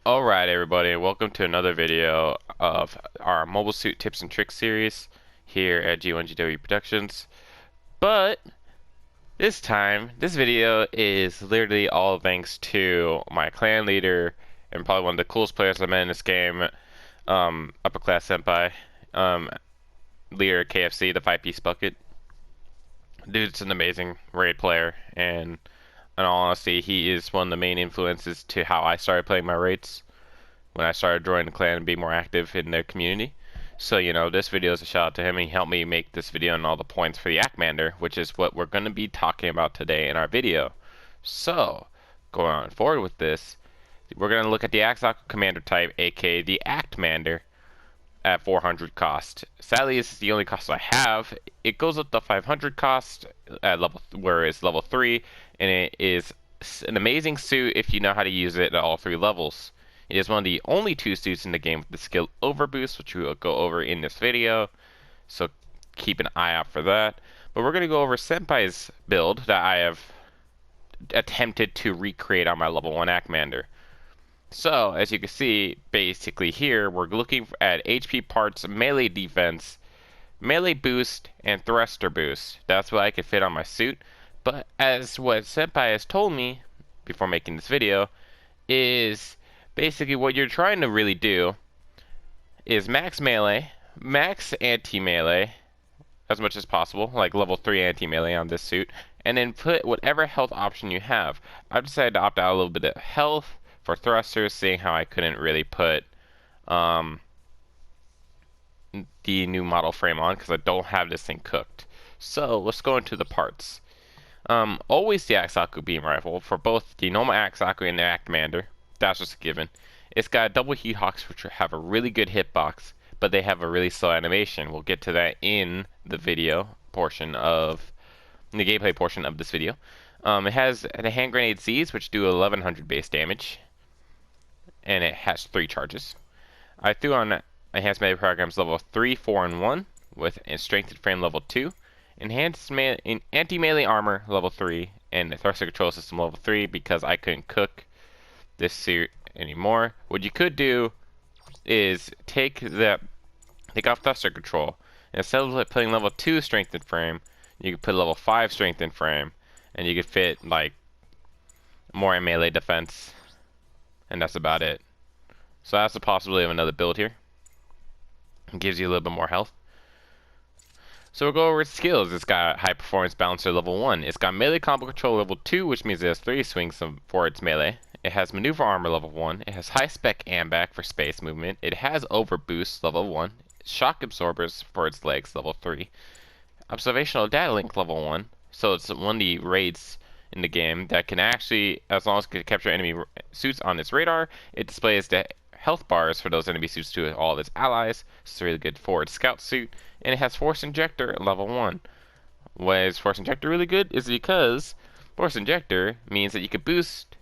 Alright everybody, welcome to another video of our mobile suit tips and tricks series here at G1GW Productions. But this time, this video is literally all thanks to my clan leader and probably one of the coolest players I met in this game, Upper Class Senpai, leader KFC, the 5-piece bucket. Dude's an amazing raid player, and in all honesty, he is one of the main influences to how I started playing my raids when I started joining the clan and being more active in the community. So, this video is a shout out to him. He helped me make this video and all the points for the Act Commander, which is what we're going to be talking about today in our video. So, going on forward with this, we're going to look at the Act Zaku Commander Type, aka the Act Commander, at 400 cost. Sadly, this is the only cost I have. It goes up to 500 cost at where it's level 3, and it is an amazing suit if you know how to use it at all 3 levels. It is one of the only 2 suits in the game with the skill overboost, which we will go over in this video, so keep an eye out for that. But we're going to go over Senpai's build that I have attempted to recreate on my level 1 Act Commander. So, as you can see, basically here, we're looking at HP parts, melee defense, melee boost, and thruster boost. That's what I could fit on my suit. But as what Senpai has told me before making this video, is basically what you're trying to really do is max melee, max anti-melee, as much as possible, like level 3 anti-melee on this suit, and then put whatever health option you have. I've decided to opt out a little bit of health for thrusters, seeing how I couldn't really put the new model frame on because I don't have this thing cooked. So let's go into the parts. Always the Act Zaku beam rifle for both the normal Act Zaku and the Act Commander. That's just a given. It's got double heat hawks, which have a really good hitbox, but they have a really slow animation. We'll get to that in the video portion of the gameplay portion of this video. It has the hand grenade Z's, which do 1100 base damage, and it has 3 charges. I threw on enhanced melee programs level 3, 4, and 1 with a strengthened frame level 2, enhanced anti-melee armor level 3, and the thruster control system level 3 because I couldn't cook this suit anymore. What you could do is take off thruster control. Instead of putting level 2 strengthened frame, you could put level 5 strengthened frame, and you could fit like more melee defense, and that's about it. So that's the possibility of another build here. It gives you a little bit more health. So we'll go over its skills. It's got high performance balancer level 1. It's got melee combo control level 2, which means it has 3 swings for its melee. It has maneuver armor level 1. It has high spec ambac for space movement. It has overboost level 1. Shock absorbers for its legs level 3. Observational data link level 1. So it's one of the raids in the game that can actually, as long as it can capture enemy suits on its radar, it displays the health bars for those enemy suits to all of its allies. It's a really good forward scout suit. And it has force injector level 1. Why is force injector really good? Is because force injector means that you can boost.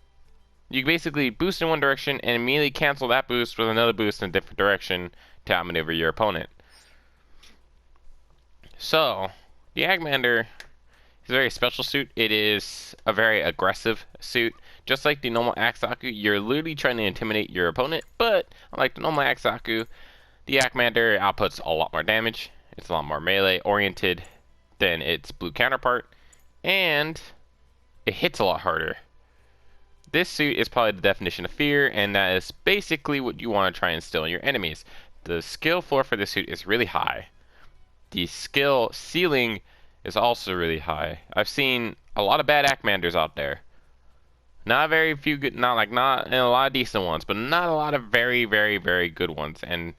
You can basically boost in one direction and immediately cancel that boost with another boost in a different direction to outmaneuver your opponent. So, the Act Commander is a very special suit. It is a very aggressive suit. Just like the normal Act Zaku, you're literally trying to intimidate your opponent, but unlike the normal Act Zaku, the Act Commander outputs a lot more damage. It's a lot more melee oriented than its blue counterpart, and it hits a lot harder. This suit is probably the definition of fear, and that is basically what you want to try and instill in your enemies. The skill floor for this suit is really high. The skill ceiling is also really high. I've seen a lot of bad Act Commanders out there. Not very few good, not a lot of decent ones, but not a lot of very, very, very good ones. And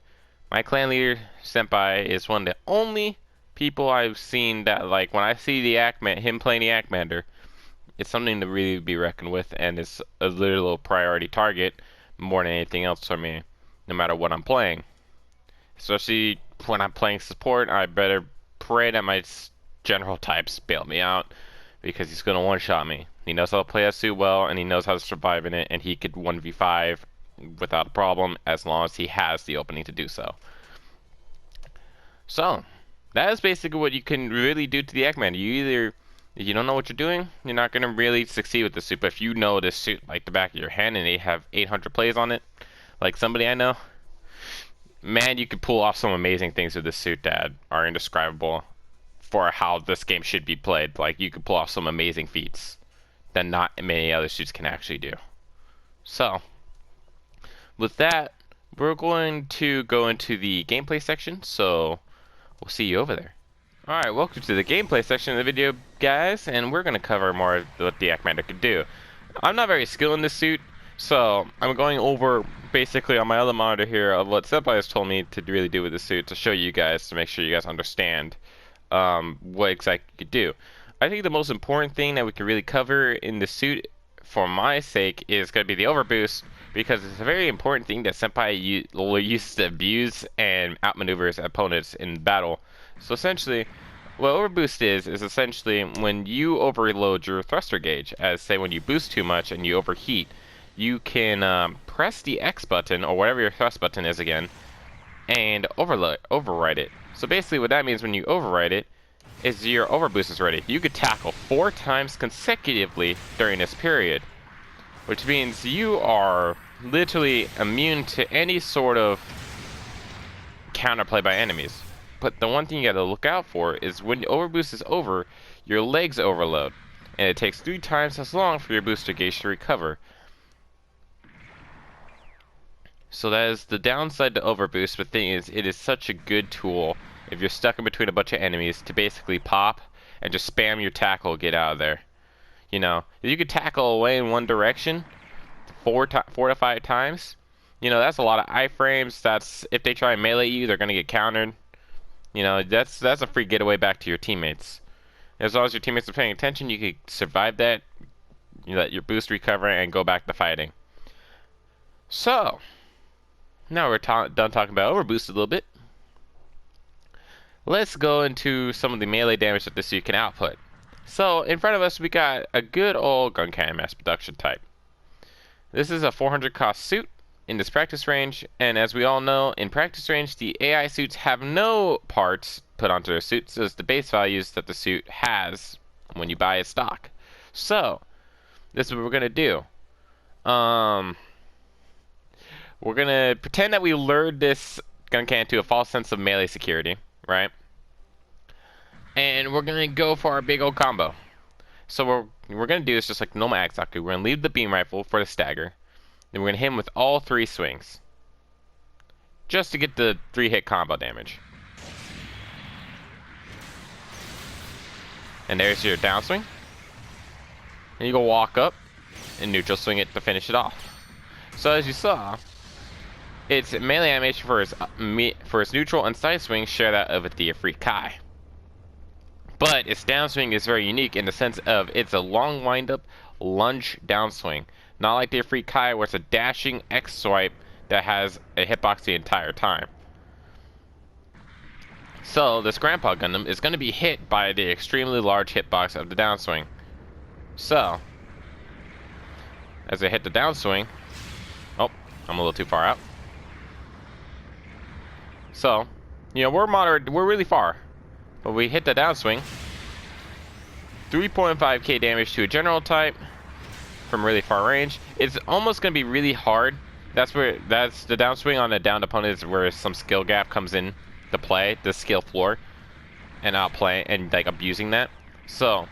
my clan leader, Senpai, is one of the only people I've seen that, like, when I see him playing the Act Commander, it's something to really be reckoned with, and it's a little priority target more than anything else for me, no matter what I'm playing. Especially when I'm playing support, I better pray that my general types bail me out, because he's going to one-shot me. He knows how to play that suit well, and he knows how to survive in it, and he could 1v5 without a problem as long as he has the opening to do so. So, that is basically what you can really do to the Act Commander. If you don't know what you're doing, you're not going to really succeed with this suit. But if you know this suit like the back of your hand and they have 800 plays on it, Like somebody I know, man, you could pull off some amazing things with this suit that are indescribable for how this game should be played. Like you could pull off some amazing feats that not many other suits can actually do. So, with that, we're going to go into the gameplay section, so we'll see you over there. Alright, welcome to the gameplay section of the video, guys, and we're going to cover more of what the Act Commander can do. I'm not very skilled in this suit, so I'm going over basically on my other monitor here of what Senpai has told me to really do with the suit to show you guys, to make sure you guys understand what exactly you could do. I think the most important thing that we can really cover in the suit, for my sake, is going to be the overboost, because it's a very important thing that Senpai uses to abuse and outmaneuver his opponents in battle. So essentially, what overboost is essentially when you overload your thruster gauge, as say when you boost too much and you overheat, you can press the X button, or whatever your thrust button is again, and override it. So basically what that means when you override it, is your overboost is ready. You could tackle 4 times consecutively during this period, which means you are literally immune to any sort of counterplay by enemies. But the one thing you gotta look out for is when overboost is over, your legs overload, and it takes 3 times as long for your booster gauge to recover. So that is the downside to overboost, but the thing is, it is such a good tool if you're stuck in between a bunch of enemies to basically pop and just spam your tackle, get out of there. You know, if you could tackle away in one direction 4 to 5 times, you know, that's a lot of iframes. That's, if they try and melee you, they're gonna get countered. You know, that's a free getaway back to your teammates. As long as your teammates are paying attention, you could survive that, you let your boost recover, and go back to fighting. So, now we're done talking about overboost a little bit. Let's go into some of the melee damage that this suit can output. So, in front of us we got a good old gun cannon mass production type. This is a 400 cost suit in this practice range, and as we all know, in practice range the AI suits have no parts put onto their suits as the base values that the suit has when you buy a stock. So, this is what we're gonna do. We're gonna pretend that we lured this gun cannon to a false sense of melee security, right? And we're gonna go for our big old combo. So what we're gonna do is just like normal Act Zaku. We're gonna leave the beam rifle for the stagger. Then we're gonna hit him with all 3 swings, just to get the 3-hit combo damage. And there's your downswing. And you go walk up and neutral swing it to finish it off. So as you saw, its melee animation for its neutral and side swing share that of the Free Kai. But its downswing is very unique in the sense of it's a long windup lunge downswing. Not like the Free Kai where it's a dashing X swipe that has a hitbox the entire time. So this Grandpa Gundam is going to be hit by the extremely large hitbox of the downswing. So, as I hit the downswing, oh, I'm a little too far out. So, you know, we're really far. But we hit the downswing, 3.5k damage to a general type from really far range. It's almost going to be really hard. That's the downswing on a downed opponent is where some skill gap comes in to play, the skill floor, and outplay and like abusing that. So,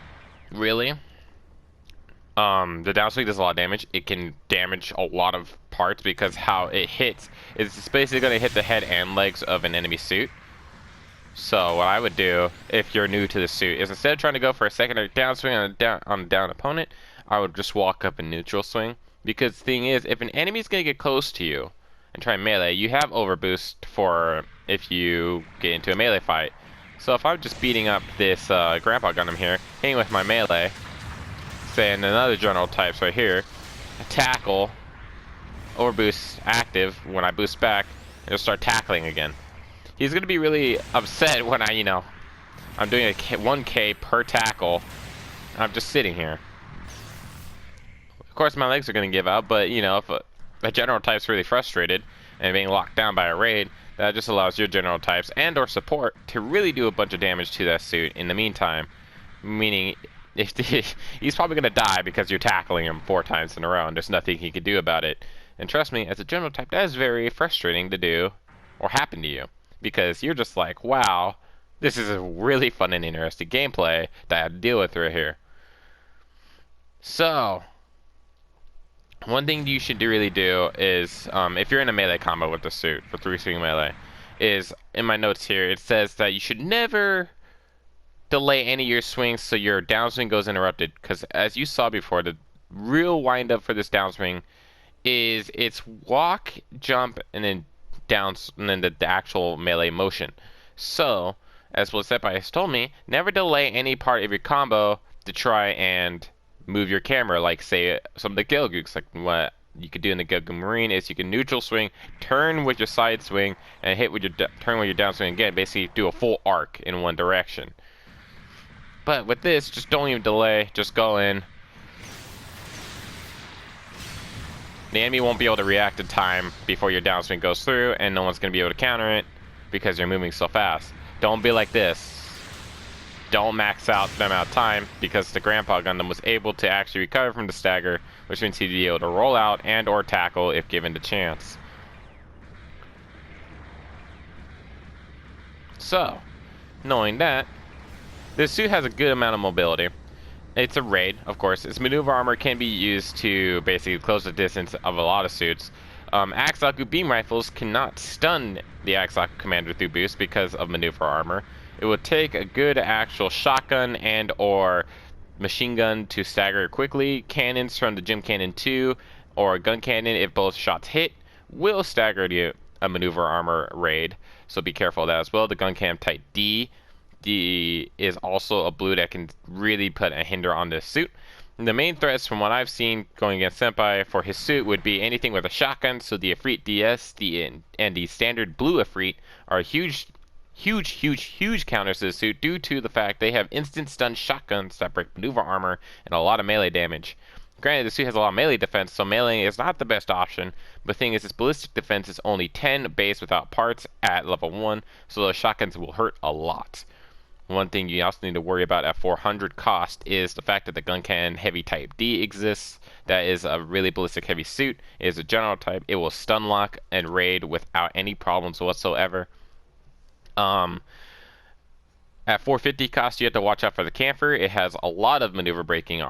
really, the downswing does a lot of damage. It can damage a lot of parts because how it hits is it's basically going to hit the head and legs of an enemy suit. So what I would do if you're new to the suit is instead of trying to go for a secondary downswing on a down opponent, I would just walk up and neutral swing. Because the thing is, if an enemy's going to get close to you and try and melee, you have overboost for if you get into a melee fight. So if I'm just beating up this Grandpa Gundam here, hitting with my melee, say in another general types right here, tackle, overboost active when I boost back, and just start tackling again. He's going to be really upset when I'm doing a 1k per tackle. I'm just sitting here. Of course, my legs are going to give out, but, you know, if a general type's really frustrated and being locked down by a raid, that just allows your general types and or support to really do a bunch of damage to that suit in the meantime. Meaning, he's probably going to die because you're tackling him 4 times in a row, and there's nothing he can do about it. And trust me, as a general type, that is very frustrating to do or happen to you. Because you're just like, wow, this is a really fun and interesting gameplay that I have to deal with right here. So, one thing you should really do is, if you're in a melee combo with the suit for 3-swing melee, is in my notes here, it says that you should never delay any of your swings so your downswing goes interrupted. Because as you saw before, the real wind up for this downswing is it's walk, jump, and then and then the actual melee motion. So, as was said by has told me, never delay any part of your combo to try and move your camera, like say some of the Gilgooks. Like what you could do in the Gundam Marine is you can neutral swing, turn with your side swing, and hit with your turn with your downswing again. Basically, do a full arc in one direction. But with this, just don't even delay. Just go in. The enemy won't be able to react in time before your downswing goes through, and no one's going to be able to counter it because you're moving so fast. Don't be like this. Don't max out the amount of time, because the Grandpa Gundam was able to actually recover from the stagger, which means he'd be able to roll out and or tackle if given the chance. So, knowing that, this suit has a good amount of mobility. It's a raid, of course. Its maneuver armor can be used to basically close the distance of a lot of suits. Act Zaku beam rifles cannot stun the Act Zaku Commander through boost because of maneuver armor. It would take a good actual shotgun and or machine gun to stagger quickly. Cannons from the Gym Cannon 2 or a gun cannon, if both shots hit, will stagger a maneuver armor raid. So be careful of that as well. The gun cannon type D is also a blue that can really put a hinder on this suit. The main threats from what I've seen going against Senpai for his suit would be anything with a shotgun. So the Ifrit DS and the standard blue Ifrit are huge counters to the suit due to the fact they have instant stun shotguns that break maneuver armor and a lot of melee damage. Granted, the suit has a lot of melee defense, so melee is not the best option. But the thing is, its ballistic defense is only 10 base without parts at level 1, so those shotguns will hurt a lot. One thing you also need to worry about at 400 cost is the fact that the gun cannon heavy type D exists. That is a really ballistic heavy suit. It is a general type. It will stun lock and raid without any problems whatsoever. At 450 cost, you have to watch out for the camphor. It has a lot of maneuver breaking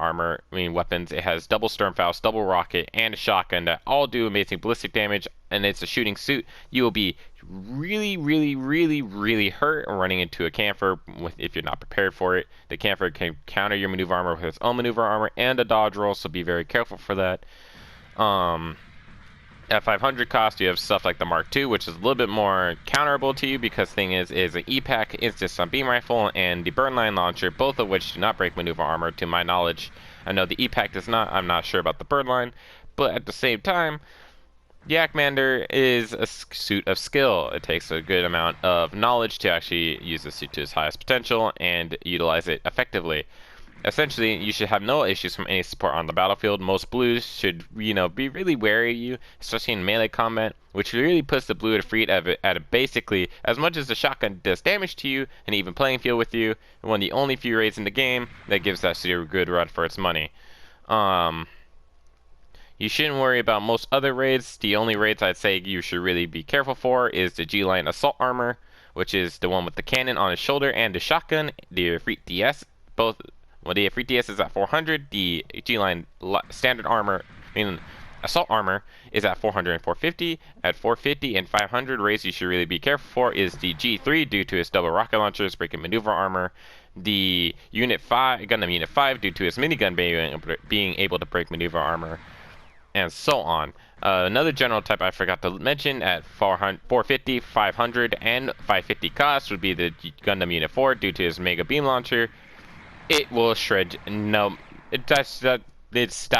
weapons. It has double Sturmfaust, double rocket, and a shotgun that all do amazing ballistic damage, and it's a shooting suit. You will be really hurt running into a camphor if you're not prepared for it. The camphor can counter your maneuver armor with its own maneuver armor and a dodge roll, so be very careful for that. At 500 cost, you have stuff like the Mark II, which is a little bit more counterable to you because thing is an EPAC, instant stun beam rifle, and the burn line launcher, both of which do not break maneuver armor to my knowledge. I know the EPAC does not. I'm not sure about the burn line, but at the same time, the Act Commander is a suit of skill. It takes a good amount of knowledge to actually use the suit to its highest potential and utilize it effectively. Essentially, you should have no issues from any support on the battlefield. Most blues should, be really wary of you, especially in melee combat, which really puts the blue Ifrit at a basically, as much as the shotgun does damage to you, an even playing field with you, and one of the only few raids in the game that gives that suit a good run for its money. You shouldn't worry about most other raids. The only raids I'd say you should really be careful for is the G-Line Assault Armor, which is the one with the cannon on his shoulder and the shotgun, the Ifrit DS, both. Well, the Ifrit DS is at 400, the G-Line standard armor, assault armor, is at 400 and 450. At 450 and 500 raids you should really be careful for is the G3 due to its double rocket launchers, breaking maneuver armor, the Gundam Unit 5 due to its minigun being able to break maneuver armor, and so on. Another general type I forgot to mention at 450, 500, and 550 cost would be the Gundam Unit 4 due to its mega beam launcher. It will shred. That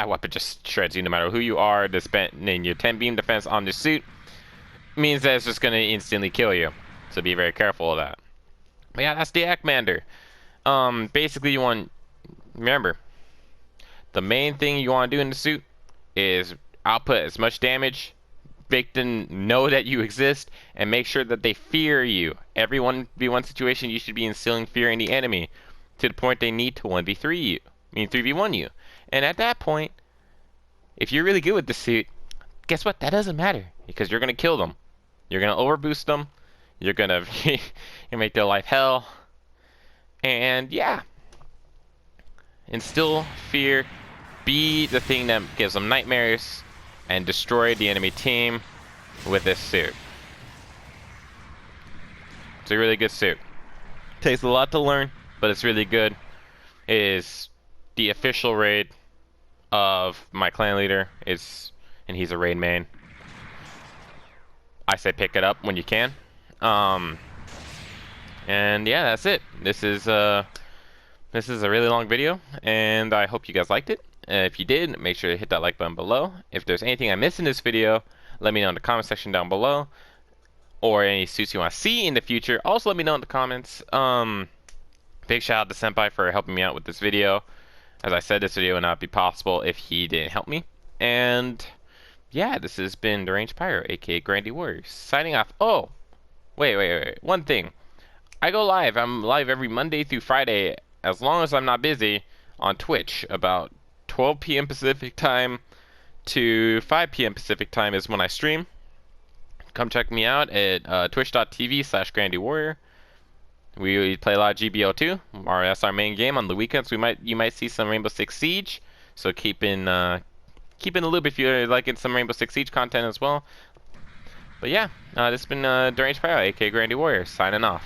weapon just shreds you no matter who you are. And your 10 beam defense on the suit means that it's just going to instantly kill you. So be very careful of that. But yeah, that's the Act Commander. Basically, remember, the main thing you want to do in the suit is output as much damage, make them know that you exist, and make sure that they fear you. Every 1v1 situation, you should be instilling fear in the enemy, to the point they need to 1v3 you, 3v1 you. And at that point, if you're really good with the suit, guess what? That doesn't matter because you're gonna kill them. You're gonna overboost them. You're gonna you make their life hell. And yeah, instill fear. Be the thing that gives them nightmares, and destroy the enemy team with this suit. It's a really good suit. Takes a lot to learn, but it's really good. It is the official raid of my clan leader, and he's a raid main. I say pick it up when you can. And yeah, that's it. This is a really long video, and I hope you guys liked it. If you did, make sure to hit that like button below. If there's anything I missed in this video, let me know in the comment section down below. Or any suits you want to see in the future, also let me know in the comments. Big shout out to Senpai for helping me out with this video. As I said, this video would not be possible if he didn't help me. And yeah, this has been Deranged Pyro, aka Grandy Warrior, signing off. Oh, wait. One thing. I go live. I'm live every Monday through Friday, as long as I'm not busy, on Twitch. About 12 p.m. Pacific time to 5 p.m. Pacific time is when I stream. Come check me out at twitch.tv/GrandyWarrior. We play a lot of GBO2. That's our main game. On the weekends, you might see some Rainbow Six Siege. So keep in the loop if you're liking some Rainbow Six Siege content as well. But yeah, this has been Deranged Pyro, aka Grandy Warrior, signing off.